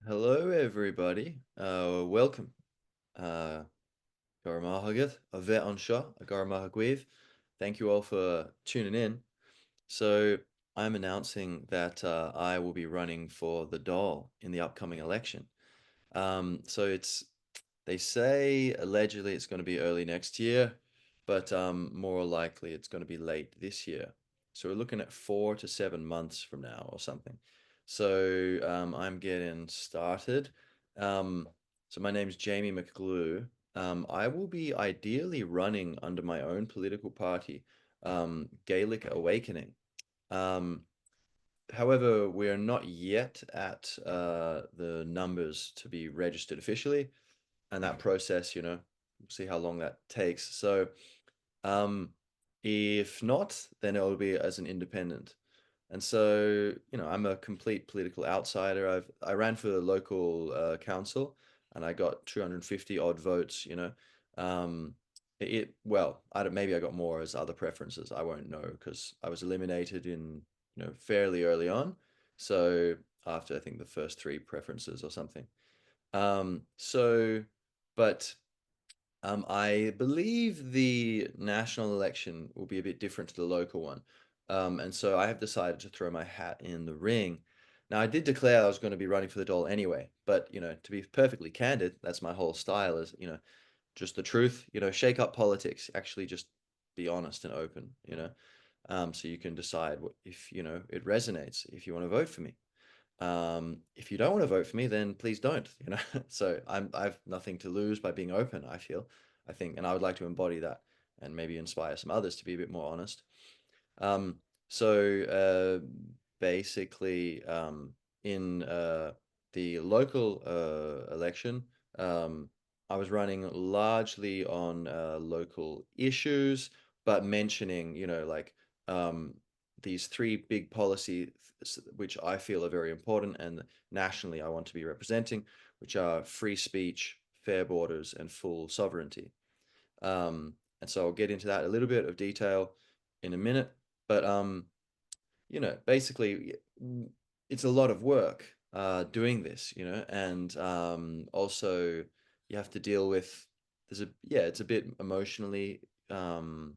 Hello, everybody. Welcome. Uh, Garamahagat, Avet Ansha, Agaramahagwev. Thank you all for tuning in. So, I'm announcing that I will be running for the Dáil in the upcoming election. They say allegedly it's going to be early next year, but more likely it's going to be late this year. So we're looking at 4 to 7 months from now or something. So I'm getting started. Um, so my name's Jamie McGlue. I will be ideally running under my own political party, Gaelic Awakening. Um, However, we are not yet at the numbers to be registered officially, and that process, we'll see how long that takes. So, um, if not, then it will be as an independent. And so, I'm a complete political outsider. I ran for the local council, and I got 250 odd votes. Um, well, I don't, maybe I got more as other preferences. I won't know because I was eliminated in fairly early on. So after I think the first three preferences or something. So, but I believe the national election will be a bit different to the local one. And so I have decided to throw my hat in the ring. Now, I did declare I was going to be running for the Dáil anyway, but, to be perfectly candid, that's my whole style is, just the truth, shake up politics, actually just be honest and open, so you can decide what, if, it resonates, if you want to vote for me. If you don't want to vote for me, then please don't, So I've nothing to lose by being open, I think, and I would like to embody that and maybe inspire some others to be a bit more honest. Um, so basically, in the local election, um, I was running largely on local issues, but mentioning, um, these three big policies which I feel are very important and nationally I want to be representing, which are free speech, fair borders, and full sovereignty. And so I'll get into that a little bit of detail in a minute. But basically, it's a lot of work doing this, and also you have to deal with. It's a bit um,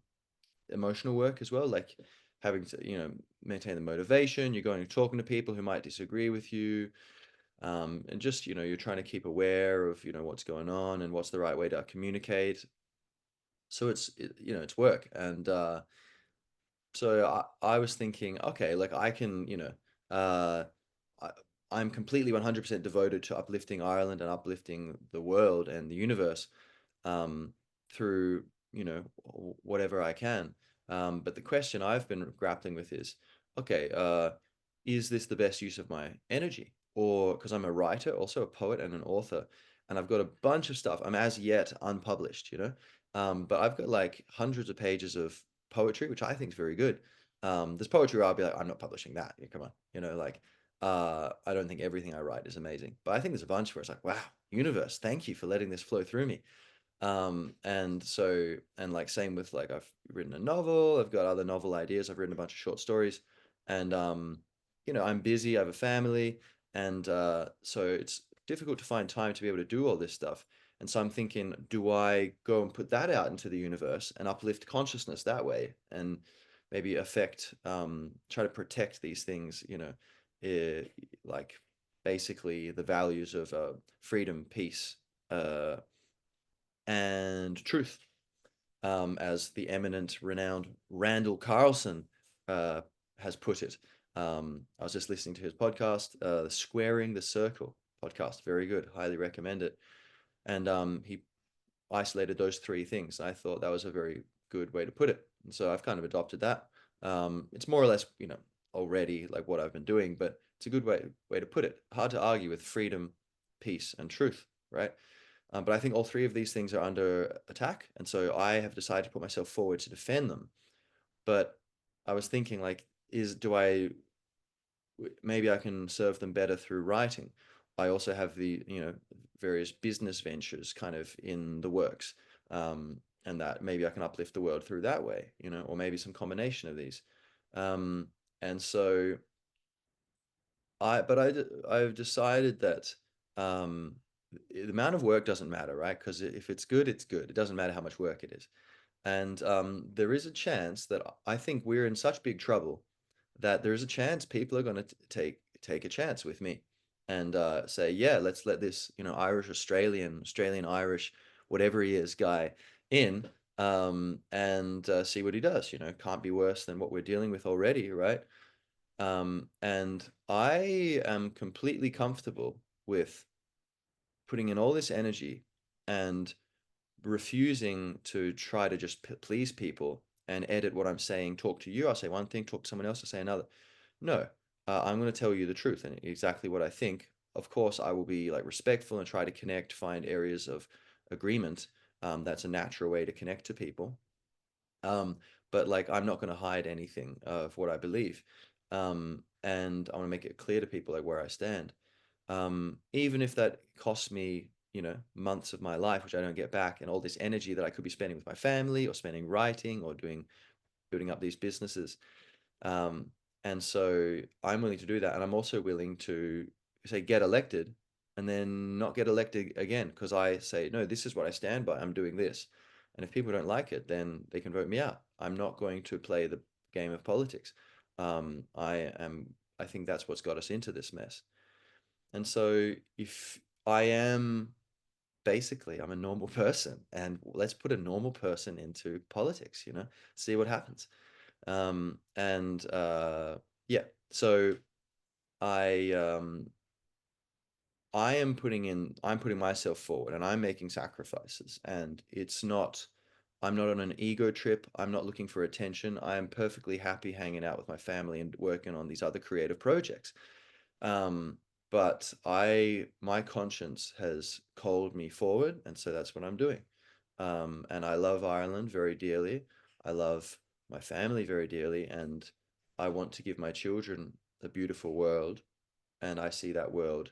emotional work as well, like having to, maintain the motivation. You're going and talking to people who might disagree with you, and just, you're trying to keep aware of, what's going on and what's the right way to communicate. So it's work, and so I was thinking, okay, like I can, uh, I, I'm completely 100% devoted to uplifting Ireland and uplifting the world and the universe, um, through, whatever I can. But the question I've been grappling with is, okay, is this the best use of my energy? Or because I'm a writer, also a poet and an author, and I've got a bunch of stuff. I'm as yet unpublished, but I've got like hundreds of pages of poetry, which I think is very good. There's poetry where I'll be like, I'm not publishing that. Yeah, come on, I don't think everything I write is amazing, but I think there's a bunch where it's like, wow, universe, thank you for letting this flow through me. And like same with like I've written a novel, I've got other novel ideas, I've written a bunch of short stories, and I'm busy, I have a family, and so it's difficult to find time to be able to do all this stuff. And so I'm thinking, do I go and put that out into the universe and uplift consciousness that way, and maybe try to protect these things, eh, like basically the values of freedom, peace, uh, and truth, as the eminent, renowned Randall Carlson uh, has put it. I was just listening to his podcast, the Squaring the Circle podcast. Very good. Highly recommend it. And he isolated those three things. I thought that was a very good way to put it. And so I've kind of adopted that. It's more or less, already like what I've been doing, but it's a good way to put it. Hard to argue with freedom, peace, and truth, right? But I think all three of these things are under attack, and so I have decided to put myself forward to defend them. But I was thinking, like, is do I maybe I can serve them better through writing. I also have the various business ventures kind of in the works, and that maybe I can uplift the world through that way, or maybe some combination of these. And so I've decided that um, the amount of work doesn't matter, right? Because if it's good, it's good. It doesn't matter how much work it is. And there is a chance that I think we're in such big trouble that there is a chance people are going to take a chance with me and say, yeah, let's let this, Irish Australian Irish, whatever he is, guy in, and see what he does. Can't be worse than what we're dealing with already, right? And I am completely comfortable with putting in all this energy and refusing to try to just please people and edit what I'm saying, talk to you, I'll say one thing, talk to someone else, I'll say another. No, I'm going to tell you the truth and exactly what I think. Of course, I will be like respectful and try to connect, find areas of agreement. That's a natural way to connect to people. Um, but like, I'm not going to hide anything of what I believe. And I want to make it clear to people like where I stand. Even if that costs me, months of my life, which I don't get back, and all this energy that I could be spending with my family or spending writing or building up these businesses. Um, and so I'm willing to do that. And I'm also willing to say get elected and then not get elected again because I say, no, this is what I stand by. I'm doing this. And if people don't like it, then they can vote me out. I'm not going to play the game of politics. I am, I think that's what's got us into this mess. And so if I am basically, I'm a normal person and let's put a normal person into politics, see what happens. And yeah, so I um I'm putting myself forward and I'm making sacrifices and I'm not on an ego trip. I'm not looking for attention. I am perfectly happy hanging out with my family and working on these other creative projects. Um, but my conscience has called me forward, and so that's what I'm doing. And I love Ireland very dearly. I love my family very dearly, and I want to give my children a beautiful world. And I see that world,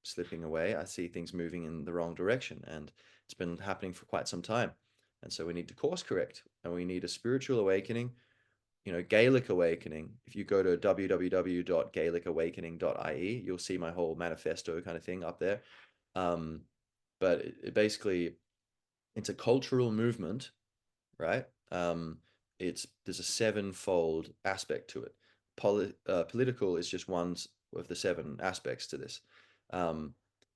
slipping away. I see things moving in the wrong direction, and it's been happening for quite some time. And so we need to course correct, and we need a spiritual awakening, Gaelic Awakening. If you go to www.gaelicawakening.ie, you'll see my whole manifesto kind of thing up there. Um, but basically, it's a cultural movement, right? There's a sevenfold aspect to it. Political is just one of the seven aspects to this. Um,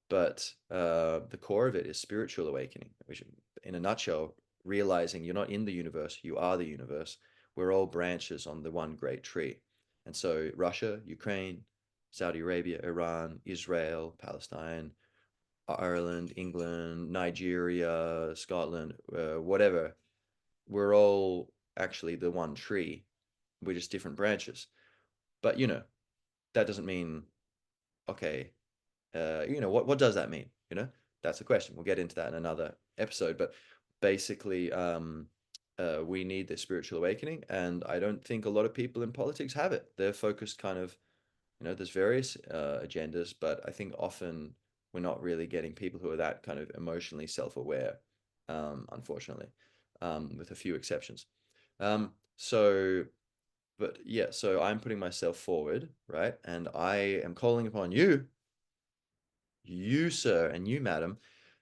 but the core of it is spiritual awakening, which, in a nutshell, realizing you're not in the universe, you are the universe. We're all branches on the one great tree. And so, Russia, Ukraine, Saudi Arabia, Iran, Israel, Palestine, Ireland, England, Nigeria, Scotland, whatever, we're all actually the one tree. We're just different branches. But, that doesn't mean, okay, what does that mean? That's a question. We'll get into that in another episode. But basically, we need this spiritual awakening, and I don't think a lot of people in politics have it. They're focused kind of, there's various agendas, but I think often we're not really getting people who are that kind of emotionally self-aware, unfortunately, with a few exceptions. So, but yeah, so I'm putting myself forward, right? And I am calling upon you, sir, and you, madam,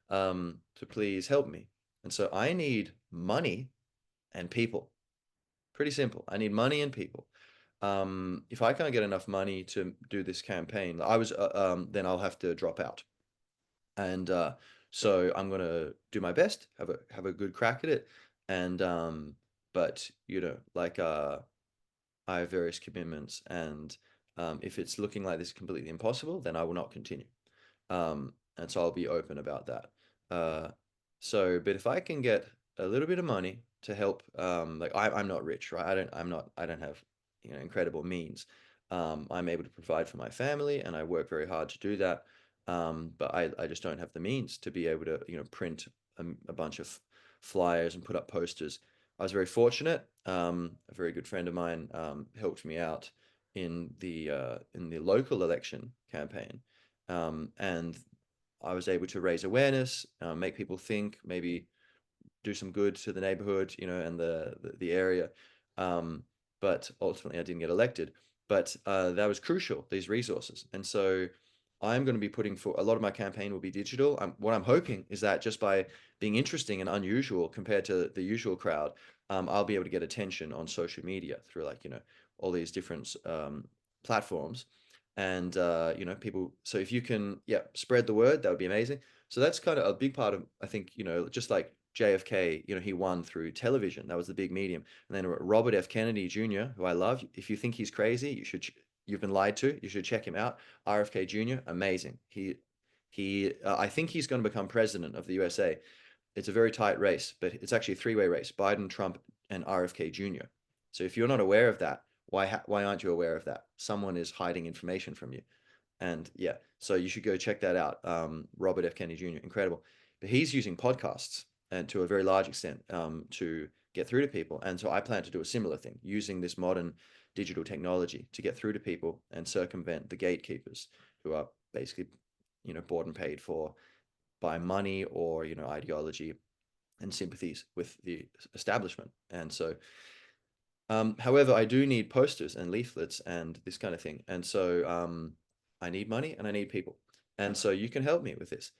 to please help me. And so I need money and people. Pretty simple. I need money and people. If I can't get enough money to do this campaign, then I'll have to drop out. And so I'm gonna do my best, have a good crack at it, and but like I have various commitments, and if it's looking like this is completely impossible, then I will not continue. And so I'll be open about that. Uh, but if I can get a little bit of money to help, like I'm not rich, right? I don't have, incredible means. I'm able to provide for my family and I work very hard to do that. But I just don't have the means to be able to, print a bunch of flyers and put up posters. I was very fortunate. A very good friend of mine helped me out in the local election campaign, and I was able to raise awareness, make people think, maybe do some good to the neighborhood, and the area. Um, but ultimately, I didn't get elected. But that was crucial, these resources. And so I'm going to be putting for a lot of my campaign will be digital. What I'm hoping is that just by being interesting and unusual compared to the usual crowd, I'll be able to get attention on social media through like, all these different platforms. And, people, so if you can, yeah, spread the word, that would be amazing. So that's kind of a big part of, I think, just like JFK, he won through television. That was the big medium. And then Robert F. Kennedy Jr., who I love, if you think he's crazy, you've been lied to. You should check him out. RFK Jr., amazing. I think he's going to become president of the USA. It's a very tight race, but it's actually a three-way race: Biden, Trump, and RFK Jr. So if you're not aware of that, why aren't you aware of that? Someone is hiding information from you. And yeah, so you should go check that out. Robert F. Kennedy Jr., incredible. But he's using podcasts and to a very large extent to get through to people. And so I plan to do a similar thing using this modern digital technology to get through to people and circumvent the gatekeepers who are basically, bought and paid for by money or, ideology and sympathies with the establishment. And so, however, I do need posters and leaflets and this kind of thing. And so I need money and I need people. And so you can help me with this.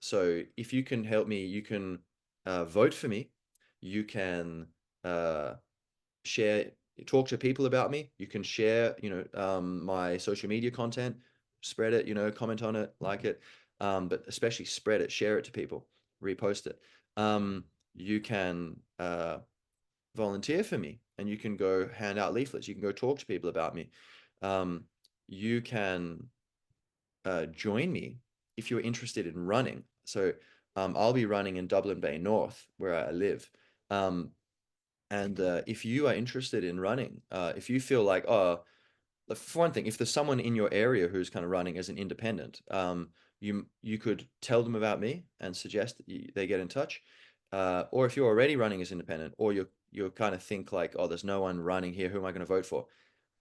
So if you can help me, you can vote for me. You can uh, share, talk to people about me. You can share, my social media content, spread it, comment on it, like it, but especially spread it, share it to people, repost it. You can volunteer for me, and you can go hand out leaflets. You can go talk to people about me. Um, you can join me if you're interested in running. So I'll be running in Dublin Bay North, where I live. Um, and if you are interested in running, if you feel like, oh, for one thing, if there's someone in your area who's kind of running as an independent, you could tell them about me and suggest that they get in touch. Or if you're already running as independent, or you kind of think like, oh, there's no one running here, who am I going to vote for?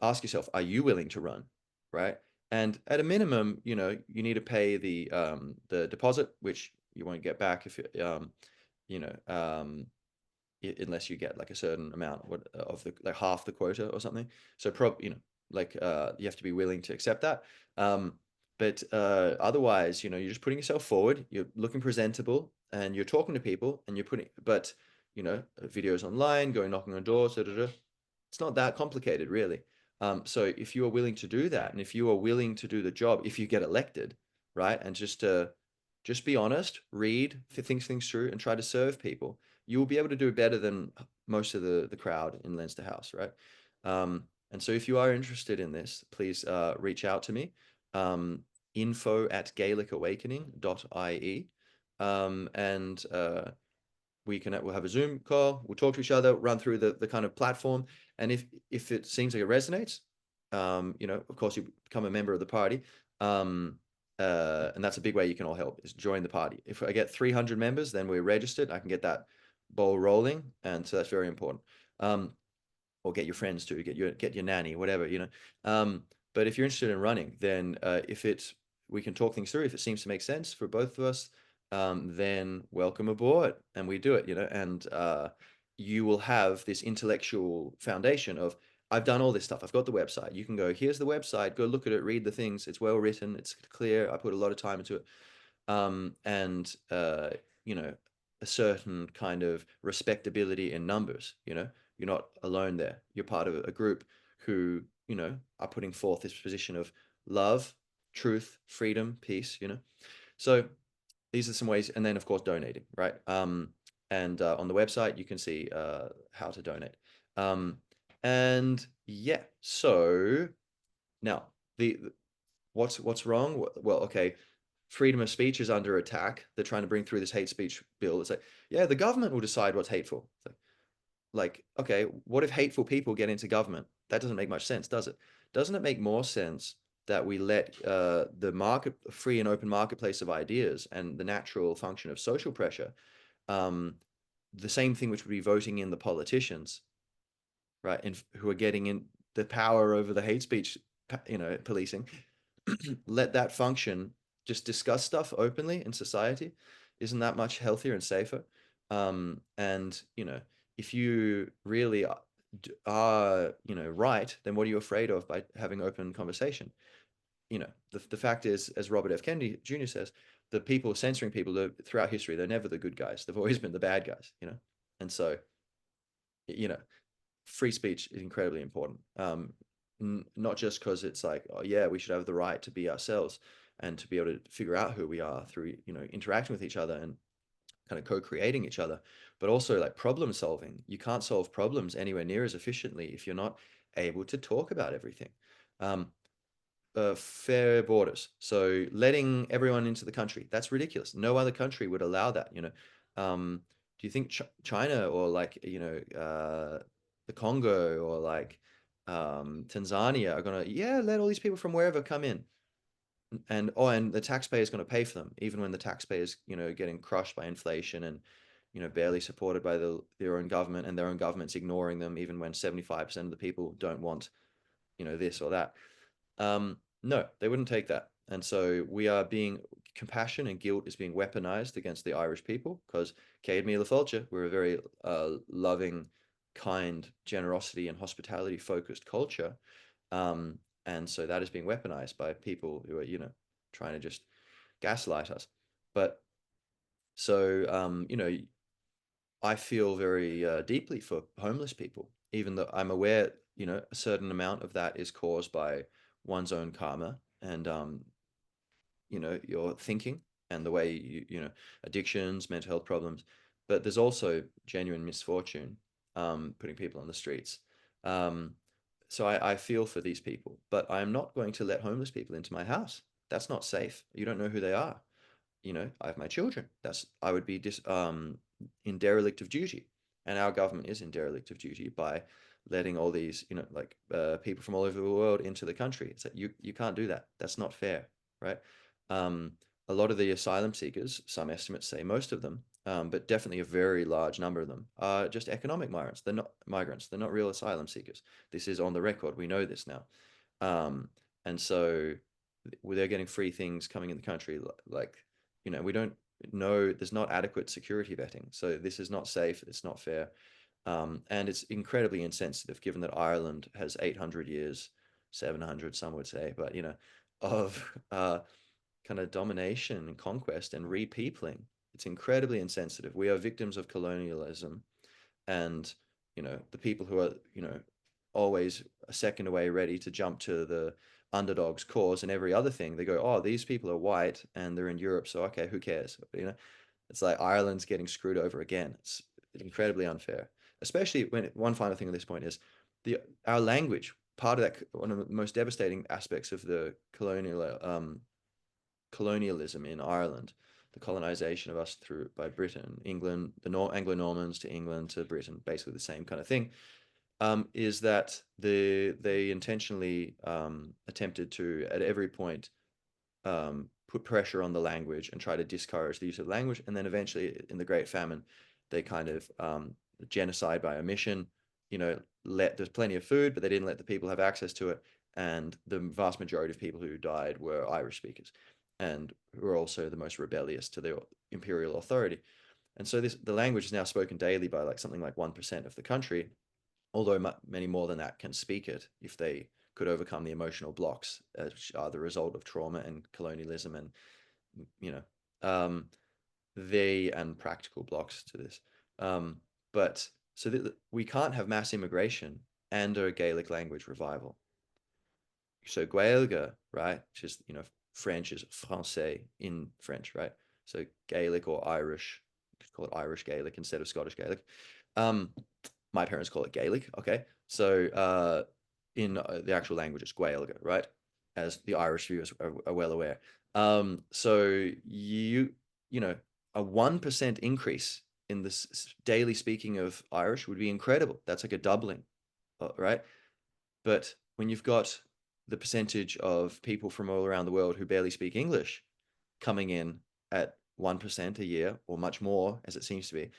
Ask yourself, are you willing to run, right? And at a minimum, you need to pay the deposit, which you won't get back if you know, unless you get like a certain amount of the like half the quota or something. So like you have to be willing to accept that. But otherwise, you're just putting yourself forward. You're looking presentable, and you're talking to people, and you're putting. But videos online, going knocking on doors, da, da, da. It's not that complicated, really. So if you are willing to do that, and if you are willing to do the job, if you get elected, right, and just be honest, read, think things through, and try to serve people, you will be able to do better than most of the crowd in Leinster House, right? And so if you are interested in this, please reach out to me. info@gaelicawakening.ie. And we'll have a Zoom call. We'll talk to each other, run through the kind of platform, and if it seems like it resonates, of course, you become a member of the party, and that's a big way you can all help is join the party. If I get 300 members, then we're registered. I can get that ball rolling, and so that's very important. Or get your friends to get your nanny, whatever, But if you're interested in running, then we can talk things through. If it seems to make sense for both of us, then welcome aboard, and we do it, and you will have this intellectual foundation of, I've done all this stuff. I've got the website. You can go, here's the website, go look at it, read the things. It's well written. It's clear. I put a lot of time into it. And a certain kind of respectability in numbers, you're not alone there. You're part of a group who, are putting forth this position of love, truth, freedom, peace, So these are some ways, and then of course donating, right? And on the website you can see how to donate. And yeah, so now the what's wrong? Well, okay, freedom of speech is under attack. They're trying to bring through this hate speech bill. It's like, yeah, the government will decide what's hateful. Like, okay, what if hateful people get into government? That doesn't make much sense, does it? Doesn't it make more sense that we let the market, free and open marketplace of ideas and the natural function of social pressure, the same thing which would be voting in the politicians, right, and who are getting in the power over the hate speech, policing, let that function, just discuss stuff openly in society. Isn't that much healthier and safer? And if you really are, right, then what are you afraid of by having open conversation? The fact is, as Robert F. Kennedy Jr. says, the people censoring people throughout history, they're never the good guys. They've always been the bad guys. And so, you know, free speech is incredibly important. Not just because it's like, oh yeah, we should have the right to be ourselves and to be able to figure out who we are through, interacting with each other and kind of co-creating each other, but also like problem solving. You can't solve problems anywhere near as efficiently if you're not able to talk about everything. Um, Fair borders. So letting everyone into the country, that's ridiculous. No other country would allow that. Do you think China or like, the Congo or like Tanzania are gonna, yeah, let all these people from wherever come in? And the taxpayer is going to pay for them, even when the taxpayer is, getting crushed by inflation and, barely supported by their own government, and their own government's ignoring them, even when 75% of the people don't want, this or that. No, they wouldn't take that. And so we are being compassion and guilt is being weaponized against the Irish people because Céad Míle Fáilte, we're a very loving, kind, generosity and hospitality focused culture. And so that is being weaponized by people who are, trying to just gaslight us. But so, I feel very deeply for homeless people, even though I'm aware, a certain amount of that is caused by one's own karma and, your thinking and the way addictions, mental health problems. But there's also genuine misfortune, putting people on the streets. Um, so I feel for these people, but I'm not going to let homeless people into my house. That's not safe. You don't know who they are. I have my children. I would be in derelict of duty, and our government is in derelict of duty by letting all these, like people from all over the world into the country. It's like you can't do that. That's not fair, right? Um, a lot of the asylum seekers, some estimates say most of them, but definitely a very large number of them are just economic migrants. They're not migrants. They're not real asylum seekers. This is on the record. We know this now. And so they're getting free things coming in the country, like, we don't know, there's not adequate security vetting. So this is not safe. It's not fair. And it's incredibly insensitive given that Ireland has 800 years, 700, some would say, but, of kind of domination and conquest and repeopling. It's incredibly insensitive. We are victims of colonialism, and the people who are always a second away ready to jump to the underdog's cause and every other thing, they go, oh, these people are white and they're in Europe, so okay, who cares? It's like Ireland's getting screwed over again. It's incredibly unfair, especially when one final thing on this point is our language. Part of that, one of the most devastating aspects of the colonialism in Ireland, the colonization of us through by Britain, England, the Anglo-Normans to England to Britain, basically the same kind of thing, is that they intentionally attempted to, at every point, put pressure on the language and try to discourage the use of language. And then eventually, in the Great Famine, they kind of genocide by omission. There's plenty of food, but they didn't let the people have access to it. And the vast majority of people who died were Irish speakers, and who were also the most rebellious to the imperial authority. And so the language is now spoken daily by like something like 1% of the country, although many more than that can speak it if they could overcome the emotional blocks, which are the result of trauma and colonialism and, you know, um, and practical blocks to this. But so that we can't have mass immigration and a Gaelic language revival. So Gaeilge, right, which is, French is français in French, right? So Gaelic or Irish, you could call it Irish Gaelic instead of Scottish Gaelic. Um, my parents call it Gaelic. Okay, so in the actual language, it's Gaeilge, right? As the Irish viewers are well aware. So you know, a 1% increase in this daily speaking of Irish would be incredible. That's like a doubling, right? But when you've got the percentage of people from all around the world who barely speak English coming in at 1% a year or much more, as it seems to be,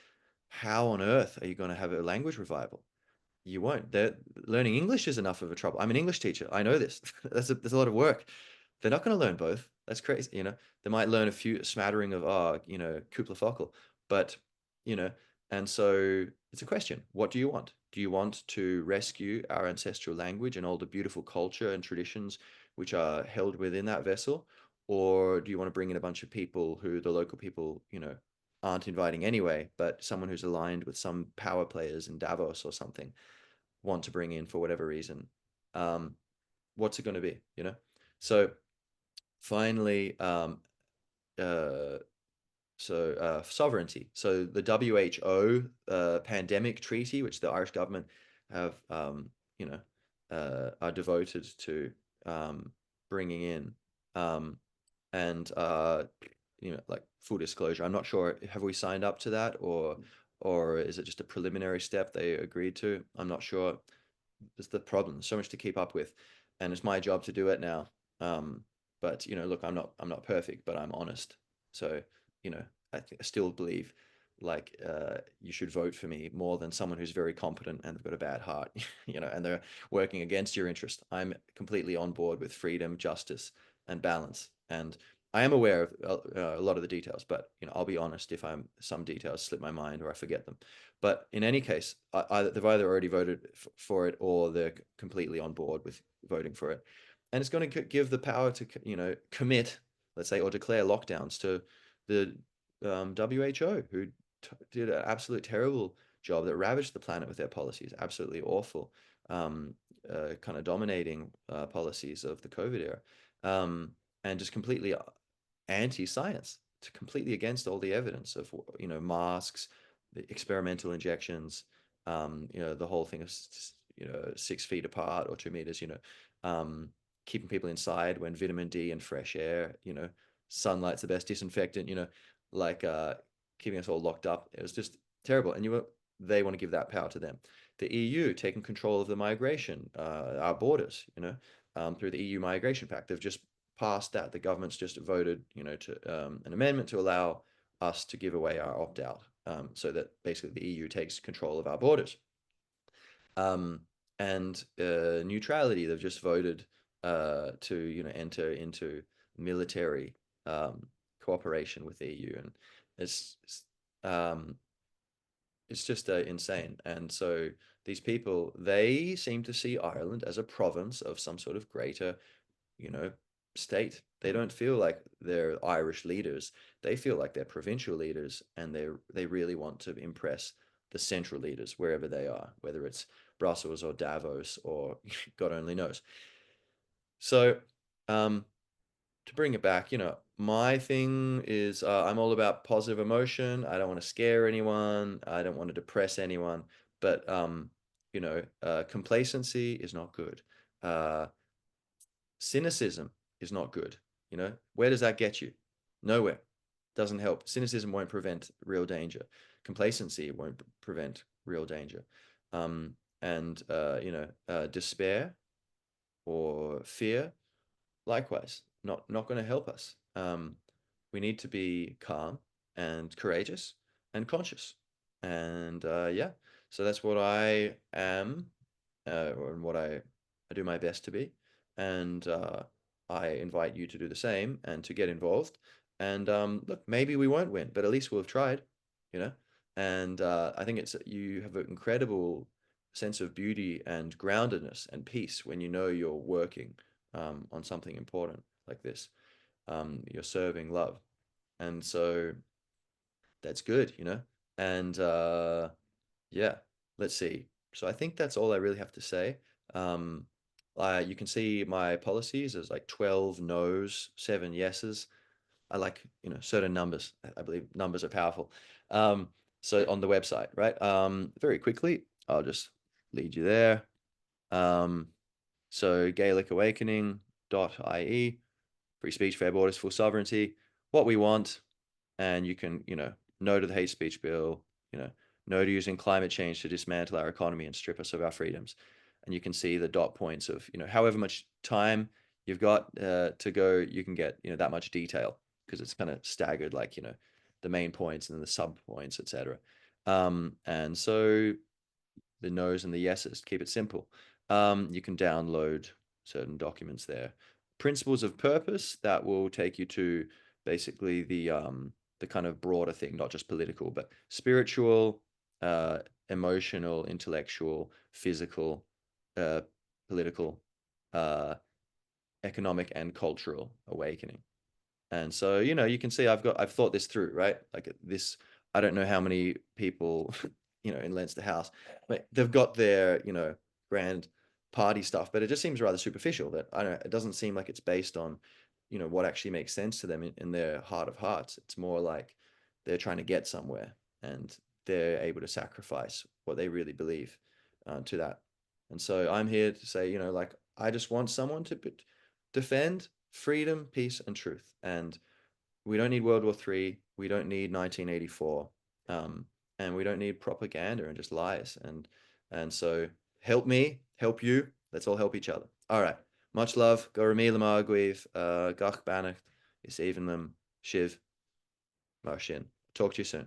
how on earth are you going to have a language revival? You won't. Learning English is enough of a trouble. I'm an English teacher. I know this. There's a lot of work. They're not going to learn both. That's crazy. They might learn a smattering of couple focal, but you know, and so it's a question. What do you want? Do you want to rescue our ancestral language and all the beautiful culture and traditions which are held within that vessel? Or do you want to bring in a bunch of people who the local people, aren't inviting anyway, but someone who's aligned with some power players in Davos or something want to bring in for whatever reason? Um, what's it going to be, So finally, uh, sovereignty. So the WHO pandemic treaty, which the Irish government have, are devoted to um, bringing in, um, and like full disclosure, I'm not sure. Have we signed up to that, or is it just a preliminary step they agreed to? I'm not sure. It's the problem. There's so much to keep up with, and it's my job to do it now. Um, but look, I'm not perfect, but I'm honest. So you know, I still believe like you should vote for me more than someone who's very competent and they've got a bad heart, and they're working against your interest. I'm completely on board with freedom, justice, and balance, and I am aware of a lot of the details, but I'll be honest if some details slip my mind or I forget them. But in any case, they've either already voted for it or they're completely on board with voting for it, and it's going to give the power to commit, let's say, or declare lockdowns to the WHO, who did an absolute terrible job that ravaged the planet with their policies, absolutely awful, kind of dominating policies of the COVID era, and just completely anti-science, to completely against all the evidence of masks, the experimental injections, the whole thing of 6 feet apart or 2 meters, um, keeping people inside when vitamin D and fresh air, sunlight's the best disinfectant, like keeping us all locked up. It was just terrible, and they want to give that power to them. The EU taking control of the migration, our borders, through the EU Migration Pact. They've just passed that. The government's just voted, to an amendment to allow us to give away our opt-out, so that basically the EU takes control of our borders. Um, and neutrality, they've just voted to enter into military cooperation with the EU, and it's um, it's just insane. And so these people, they seem to see Ireland as a province of some sort of greater you know, state. They don't feel like they're Irish leaders. They feel like they're provincial leaders, and they really want to impress the central leaders wherever they are, whether it's Brussels or Davos or God only knows. So, um, to bring it back, my thing is I'm all about positive emotion. I don't want to scare anyone. I don't want to depress anyone. But complacency is not good. Uh, Cynicism is not good. Where does that get you? Nowhere. Doesn't help. Cynicism won't prevent real danger. Complacency won't prevent real danger. And despair or fear, likewise, not going to help us. We need to be calm and courageous and conscious. And yeah, so that's what I am, and what I do my best to be. And I invite you to do the same and to get involved. And look, maybe we won't win, but at least we'll have tried, you know. And I think you have an incredible sense of beauty and groundedness and peace when you're working on something important like this. You're serving love, and so that's good, And yeah, let's see. So I think that's all I really have to say. Um, you can see my policies as like 12 no's, 7 yeses. I like, certain numbers. I believe numbers are powerful. So on the website, right? Very quickly, I'll just lead you there. So GaelicAwakening.ie, free speech, fair borders, full sovereignty, what we want. And you can, no to the hate speech bill, no to using climate change to dismantle our economy and strip us of our freedoms. And you can see the dot points of, however much time you've got to go, you can get, that much detail, because it's kind of staggered, like, the main points and then the sub points, etc. And so the no's and the yeses, keep it simple. You can download certain documents there. Principles of purpose, that will take you to basically the kind of broader thing, not just political, but spiritual, emotional, intellectual, physical, uh, political, uh, economic, and cultural awakening. And so, you can see I've thought this through, right? Like this, I don't know how many people, in Leinster House, but they've got their, grand party stuff, but it just seems rather superficial that, I don't know, it doesn't seem like it's based on, what actually makes sense to them in their heart of hearts. It's more like they're trying to get somewhere and they're able to sacrifice what they really believe to that. And so I'm here to say, like, I just want someone to defend freedom, peace, and truth. And we don't need World War III. We don't need 1984. Um, and we don't need propaganda and just lies. And so help me, help you. Let's all help each other. All right. Much love. Go Míle Gach Bannacht. Is even them Shiv Marshin. Talk to you soon.